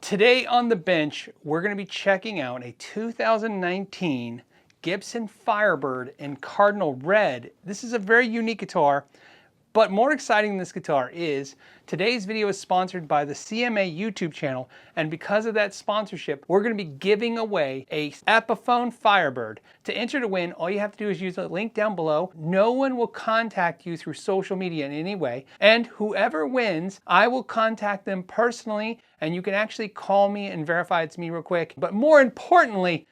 Today on the bench, we're going to be checking out a 2019 Gibson Firebird in Cardinal Red. This is a very unique guitar, but more exciting than this guitar is today's video is sponsored by the CMA YouTube channel, and because of that sponsorship, we're going to be giving away a Epiphone Firebird. To enter to win, all you have to do is use the link down below. No one will contact you through social media in any way, and whoever wins, I will contact them personally, and you can actually call me and verify it's me real quick. But more importantly,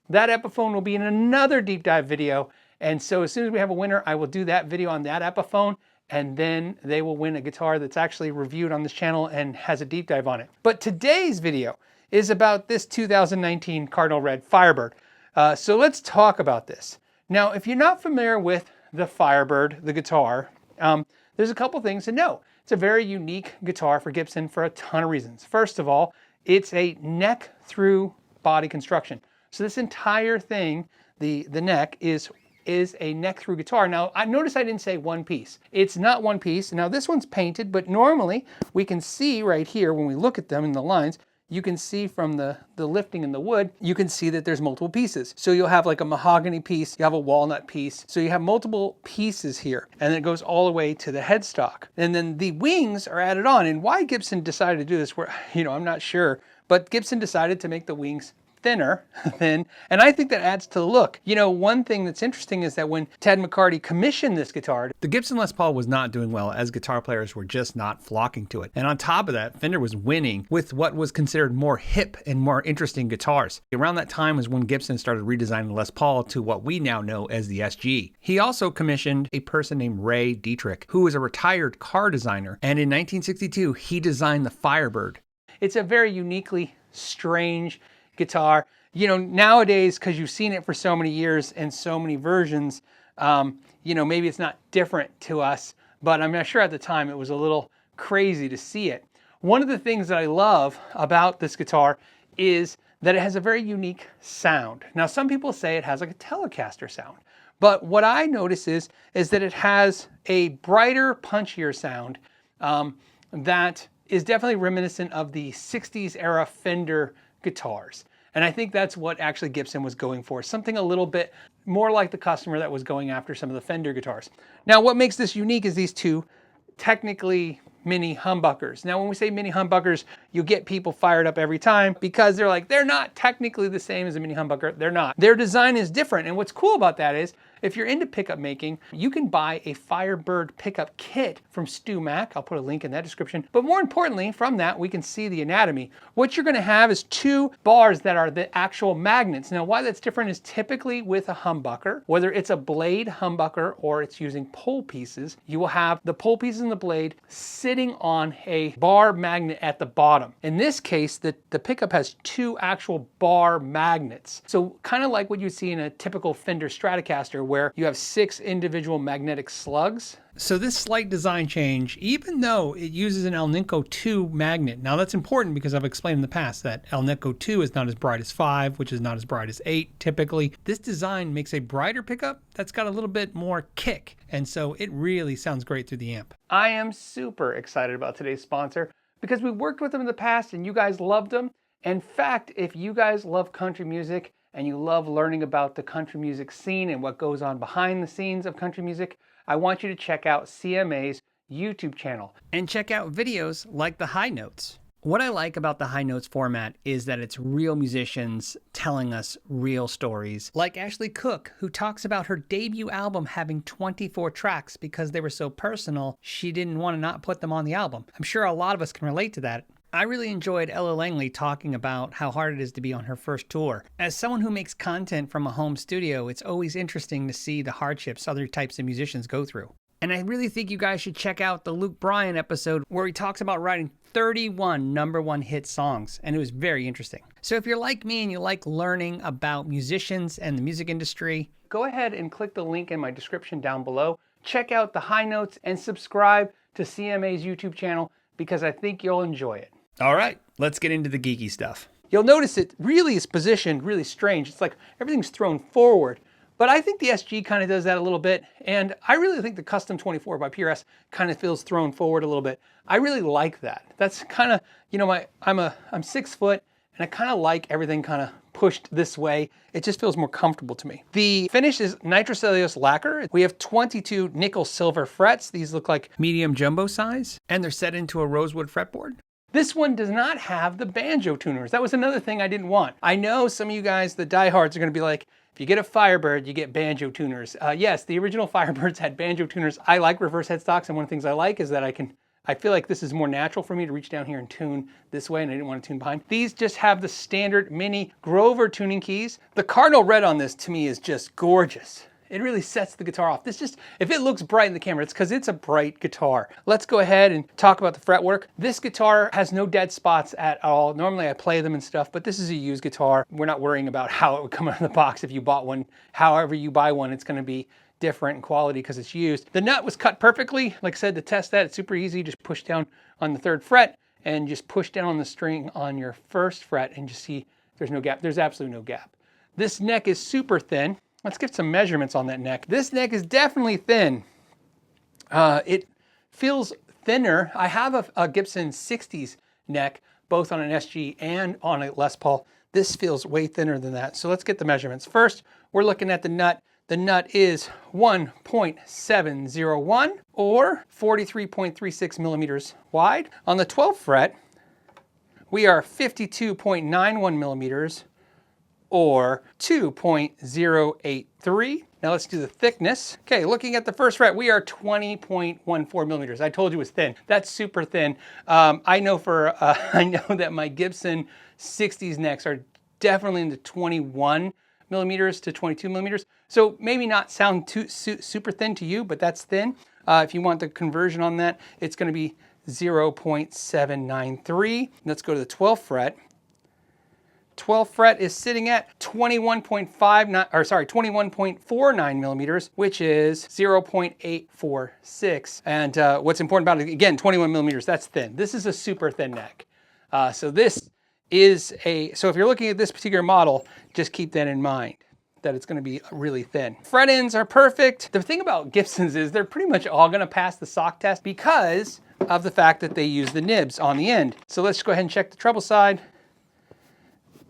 that Epiphone will be in another deep dive video, and so as soon as we have a winner, I will do that video on that Epiphone, and then they will win a guitar that's actually reviewed on this channel and has a deep dive on it. But today's video is about this 2019 Cardinal Red Firebird. So let's talk about this. Now, if you're not familiar with the Firebird, the guitar, there's a couple things to know. It's a very unique guitar for Gibson for a ton of reasons. First of all, it's a neck through body construction. So this entire thing, the neck is a neck through guitar. Now, I notice I didn't say one piece. It's not one piece. Now this one's painted, but normally we can see right here when we look at them in the lines, you can see from the lifting in the wood, you can see that there's multiple pieces. So you'll have like a mahogany piece, you have a walnut piece. So you have multiple pieces here, and then it goes all the way to the headstock. And then the wings are added on. And why Gibson decided to do this, I'm not sure, but Gibson decided to make the wings thin, and I think that adds to the look. One thing that's interesting is that when Ted McCarty commissioned this guitar, the Gibson Les Paul was not doing well, as guitar players were just not flocking to it. And on top of that, Fender was winning with what was considered more hip and more interesting guitars. Around that time was when Gibson started redesigning the Les Paul to what we now know as the SG. He also commissioned a person named Ray Dietrich, who was a retired car designer, and in 1962 he designed the Firebird. It's a very uniquely strange guitar. Nowadays, because you've seen it for so many years and so many versions, maybe it's not different to us, but I'm not sure at the time it was a little crazy to see it. One of the things that I love about this guitar is that it has a very unique sound. Now, some people say it has like a Telecaster sound, but what I notice is that it has a brighter, punchier sound that is definitely reminiscent of the 60s era Fender guitars. And I think that's what actually Gibson was going for. Something a little bit more like the customer that was going after some of the Fender guitars. Now, what makes this unique is these two technically mini humbuckers. Now, when we say mini humbuckers, you get people fired up every time because they're like, they're not technically the same as a mini humbucker. They're not. Their design is different. And what's cool about that is if you're into pickup making, you can buy a Firebird pickup kit from Stu Mack. I'll put a link in that description. But more importantly, from that, we can see the anatomy. What you're going to have is two bars that are the actual magnets. Now, why that's different is typically with a humbucker, whether it's a blade humbucker or it's using pole pieces, you will have the pole pieces and the blade sitting on a bar magnet at the bottom. In this case, the pickup has two actual bar magnets. So kind of like what you see in a typical Fender Stratocaster, where you have 6 individual magnetic slugs. So this slight design change, even though it uses an Alnico 2 magnet, now that's important because I've explained in the past that Alnico 2 is not as bright as 5, which is not as bright as 8 typically. This design makes a brighter pickup that's got a little bit more kick, and so it really sounds great through the amp. I am super excited about today's sponsor because we worked with them in the past and you guys loved them. In fact, if you guys love country music and you love learning about the country music scene and what goes on behind the scenes of country music, I want you to check out CMA's YouTube channel and check out videos like the High Notes. What I like about the High Notes format is that it's real musicians telling us real stories, like Ashley Cook, who talks about her debut album having 24 tracks because they were so personal, she didn't want to not put them on the album. I'm sure a lot of us can relate to that. I really enjoyed Ella Langley talking about how hard it is to be on her first tour. As someone who makes content from a home studio, it's always interesting to see the hardships other types of musicians go through. And I really think you guys should check out the Luke Bryan episode where he talks about writing 31 #1 hit songs, and it was very interesting. So if you're like me and you like learning about musicians and the music industry, go ahead and click the link in my description down below. Check out the High Notes and subscribe to CMA's YouTube channel because I think you'll enjoy it. All right, let's get into the geeky stuff. You'll notice it really is positioned really strange. It's like everything's thrown forward, But I think the SG kind of does that a little bit. And I really think the Custom 24 by PRS kind of feels thrown forward a little bit. I really like that. That's kind of, you know, I'm 6 foot and I kind of like everything kind of pushed this way. It just feels more comfortable to me. The finish is nitrocellulose lacquer. We have 22 nickel silver frets. These look like medium jumbo size, and they're set into a rosewood fretboard. This one does not have the banjo tuners. That was another thing I didn't want. I know some of you guys, the diehards, are gonna be like, if you get a Firebird, you get banjo tuners. Yes, the original Firebirds had banjo tuners. I like reverse headstocks, and one of the things I like is that I feel like this is more natural for me to reach down here and tune this way, and I didn't want to tune behind. These just have the standard mini Grover tuning keys. The cardinal red on this to me is just gorgeous. It really sets the guitar off. This just, if it looks bright in the camera, it's because it's a bright guitar. Let's go ahead and talk about the fretwork. This guitar has no dead spots at all. Normally I play them and stuff, but this is a used guitar. We're not worrying about how it would come out of the box if you bought one. However you buy one, it's going to be different in quality because it's used. The nut was cut perfectly. Like I said, to test that, it's super easy. Just push down on the 3rd fret and just push down on the string on your 1st fret and just see there's no gap. There's absolutely no gap. This neck is super thin. Let's get some measurements on that neck. This neck is definitely thin. It feels thinner. I have a Gibson 60s neck, both on an SG and on a Les Paul. This feels way thinner than that. So let's get the measurements. First, we're looking at the nut. The nut is 1.701 or 43.36 millimeters wide. On the 12th fret, we are 52.91 millimeters or 2.083. Now let's do the thickness. Okay, looking at the 1st fret, we are 20.14 millimeters. I told you it was thin. That's super thin. I know that my Gibson 60s necks are definitely in the 21 millimeters to 22 millimeters. So maybe not sound too super thin to you, but that's thin. If you want the conversion on that, it's going to be 0.793. Let's go to the 12th fret. 12th fret is sitting at 21.49 millimeters, which is 0.846. And what's important about it, again, 21 millimeters, that's thin. This is a super thin neck. So if you're looking at this particular model, just keep that in mind, that it's going to be really thin. Fret ends are perfect. The thing about Gibsons is they're pretty much all going to pass the sock test because of the fact that they use the nibs on the end. So let's go ahead and check the treble side.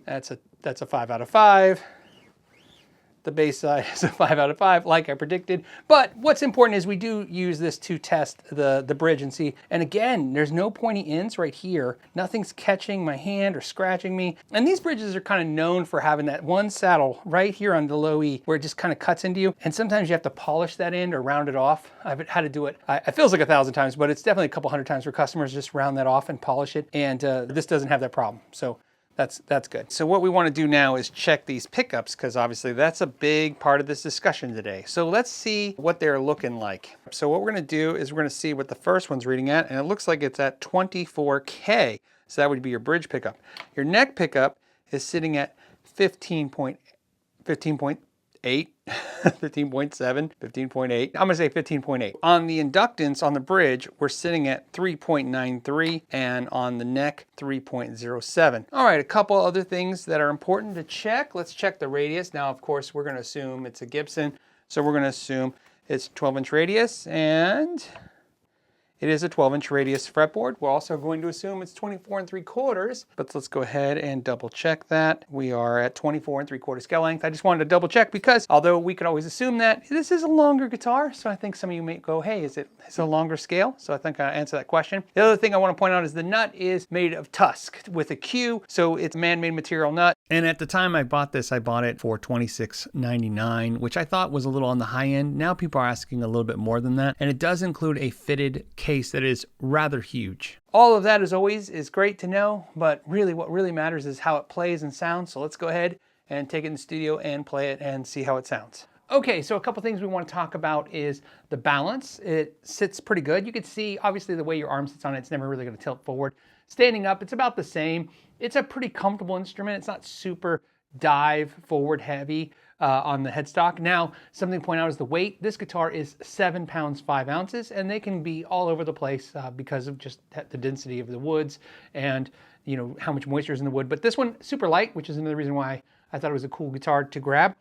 That's a 5 out of 5. The bass side is a 5 out of 5, like I predicted. But what's important is we do use this to test the bridge and see. And again, there's no pointy ends right here. Nothing's catching my hand or scratching me. And these bridges are kind of known for having that one saddle right here on the low E where it just kind of cuts into you. And sometimes you have to polish that end or round it off. I've had to do it. It feels like 1,000 times, but it's definitely a couple hundred times for customers just round that off and polish it. And this doesn't have that problem. So that's good. So what we want to do now is check these pickups because obviously that's a big part of this discussion today. So let's see what they're looking like. So what we're going to do is we're going to see what the first one's reading at, and it looks like it's at 24K. So that would be your bridge pickup. Your neck pickup is sitting at 15.8, 15.7, 15.8. I'm going to say 15.8. On the inductance on the bridge, we're sitting at 3.93, and on the neck, 3.07. All right, a couple other things that are important to check. Let's check the radius. Now, of course, we're going to assume it's a Gibson, so we're going to assume it's 12-inch radius, and it is a 12-inch radius fretboard. We're also going to assume it's 24 3/4, but let's go ahead and double check that. We are at 24 3/4 scale length. I just wanted to double check because although we could always assume that this is a longer guitar, so I think some of you may go, hey, is it a longer scale? So I think I answered that question. The other thing I want to point out is the nut is made of tusk with a Q, so it's a man-made material nut. And at the time I bought this, I bought it for $26.99, which I thought was a little on the high end. Now people are asking a little bit more than that, and it does include a fitted case that is rather huge. All of that, as always, is great to know, but really what really matters is how it plays and sounds. So let's go ahead and take it in the studio and play it and see how it sounds. Okay, so a couple things we want to talk about is the balance. It sits pretty good. You can see, obviously, the way your arm sits on it, it's never really going to tilt forward. Standing up, it's about the same. It's a pretty comfortable instrument. It's not super dive forward heavy on the headstock. Now, something to point out is the weight. This guitar is 7 pounds 5 ounces, and they can be all over the place because of just the density of the woods and how much moisture is in the wood. But this one, super light, which is another reason why I thought it was a cool guitar to grab.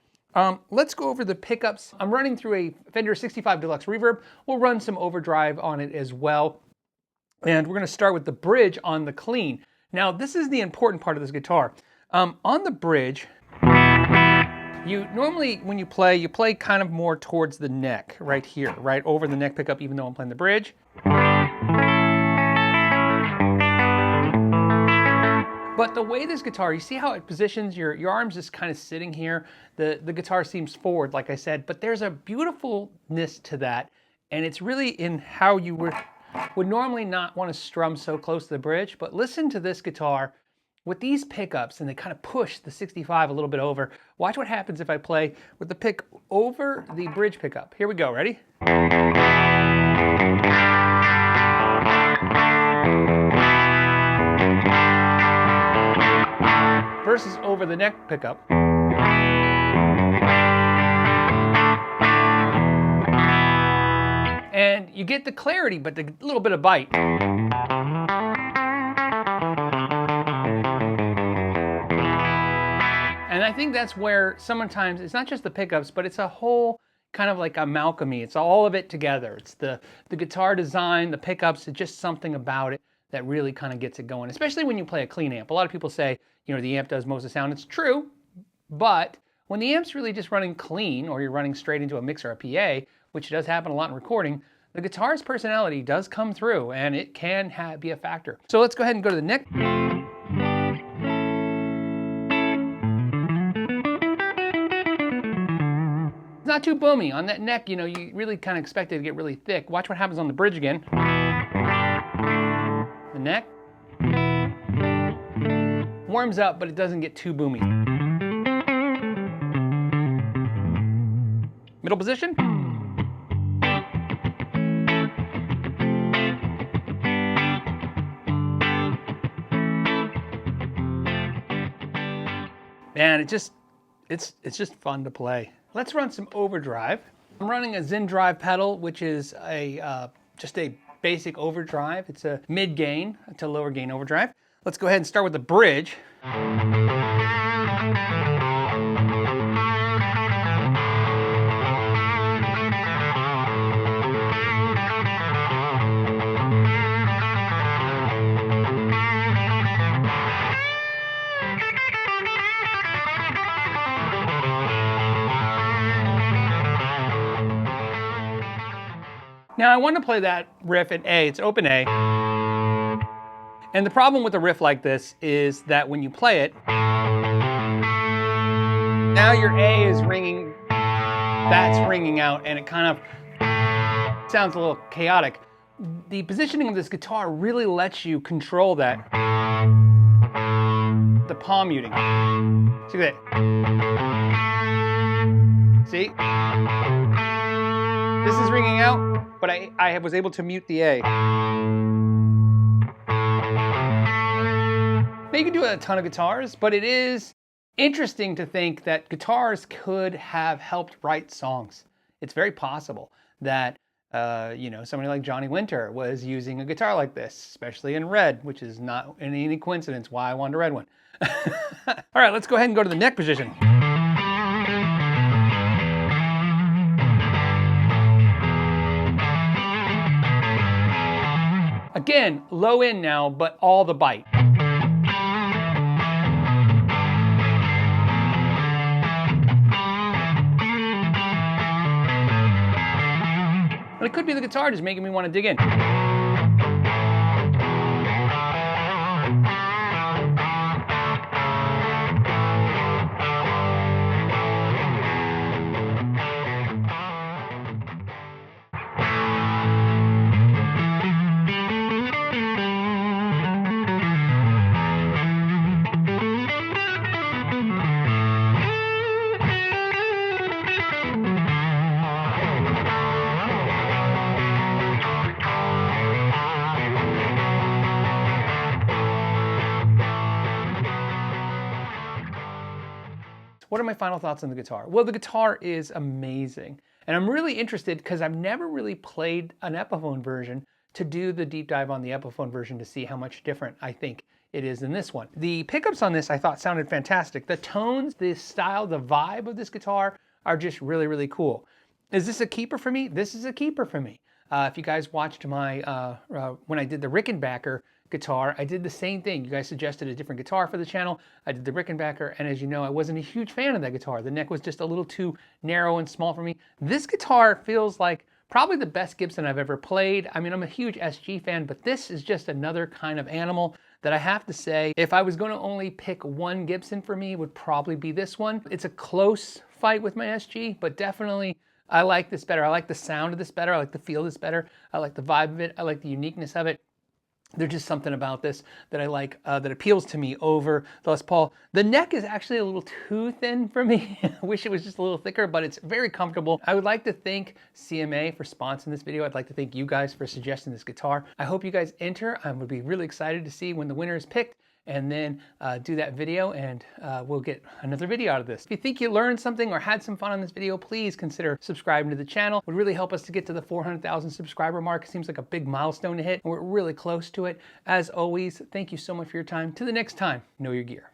Let's go over the pickups. I'm running through a Fender 65 Deluxe Reverb. We'll run some overdrive on it as well. And we're going to start with the bridge on the clean. Now, this is the important part of this guitar. On the bridge, you normally, when you play kind of more towards the neck, right here, right over the neck pickup, even though I'm playing the bridge. But the way this guitar, you see how it positions your arms just kind of sitting here. The guitar seems forward, like I said, but there's a beautifulness to that. And it's really in how you would normally not want to strum so close to the bridge. But listen to this guitar with these pickups, and they kind of push the 65 a little bit over. Watch what happens if I play with the pick over the bridge pickup. Here we go, ready? Versus over the neck pickup. And you get the clarity, but the little bit of bite. And I think that's where sometimes, it's not just the pickups, but it's a whole kind of like amalgamy. It's all of it together. It's the guitar design, the pickups, it's just something about it that really kind of gets it going, especially when you play a clean amp. A lot of people say, you know, the amp does most of the sound. It's true, but when the amp's really just running clean, or you're running straight into a mix or a PA, which does happen a lot in recording, the guitar's personality does come through, and it can be a factor. So let's go ahead and go to the neck. It's not too boomy. On that neck, you know, you really kind of expect it to get really thick. Watch what happens on the bridge again. The neck warms up, but it doesn't get too boomy. Middle position. Man, it's just fun to play. Let's run some overdrive. I'm running a Zen Drive pedal, which is just a basic overdrive. It's a mid gain to lower gain overdrive. Let's go ahead and start with the bridge. Now I want to play that riff at A, it's open A. And the problem with a riff like this is that when you play it, now your A is ringing, that's ringing out, and it kind of sounds a little chaotic. The positioning of this guitar really lets you control that. The palm muting. See that? See? This is ringing out, but I was able to mute the A. Now you can do a ton of guitars, but it is interesting to think that guitars could have helped write songs. It's very possible that you know, somebody like Johnny Winter was using a guitar like this, especially in red, which is not any coincidence why I wanted a red one. All right, let's go ahead and go to the neck position. Again, low in now, but all the bite. But it could be the guitar just making me want to dig in. What are my final thoughts on the guitar? Well, the guitar is amazing. And I'm really interested because I've never really played an Epiphone version to do the deep dive on the Epiphone version to see how much different I think it is than this one. The pickups on this I thought sounded fantastic. The tones, the style, the vibe of this guitar are just really, really cool. Is this a keeper for me? This is a keeper for me. If you guys watched my, when I did the Rickenbacker guitar, I did the same thing. You guys suggested a different guitar for the channel. I did the Rickenbacker, and as you know, I wasn't a huge fan of that guitar. The neck was just a little too narrow and small for me. This guitar feels like probably the best Gibson I've ever played. I mean, I'm a huge SG fan, but this is just another kind of animal that I have to say, if I was going to only pick one Gibson for me, it would probably be this one. It's a close fight with my SG, but definitely I like this better. I like the sound of this better. I like the feel of this better. I like the vibe of it. I like the uniqueness of it. There's just something about this that I like, that appeals to me over the Les Paul. The neck is actually a little too thin for me. I wish it was just a little thicker, but it's very comfortable. I would like to thank CMA for sponsoring this video. I'd like to thank you guys for suggesting this guitar. I hope you guys enter. I would be really excited to see when the winner is picked, and then do that video, and we'll get another video out of this. If you think you learned something or had some fun on this video, please consider subscribing to the channel. It would really help us to get to the 400,000 subscriber mark. It seems like a big milestone to hit, and we're really close to it. As always, thank you so much for your time. To the next time, know your gear.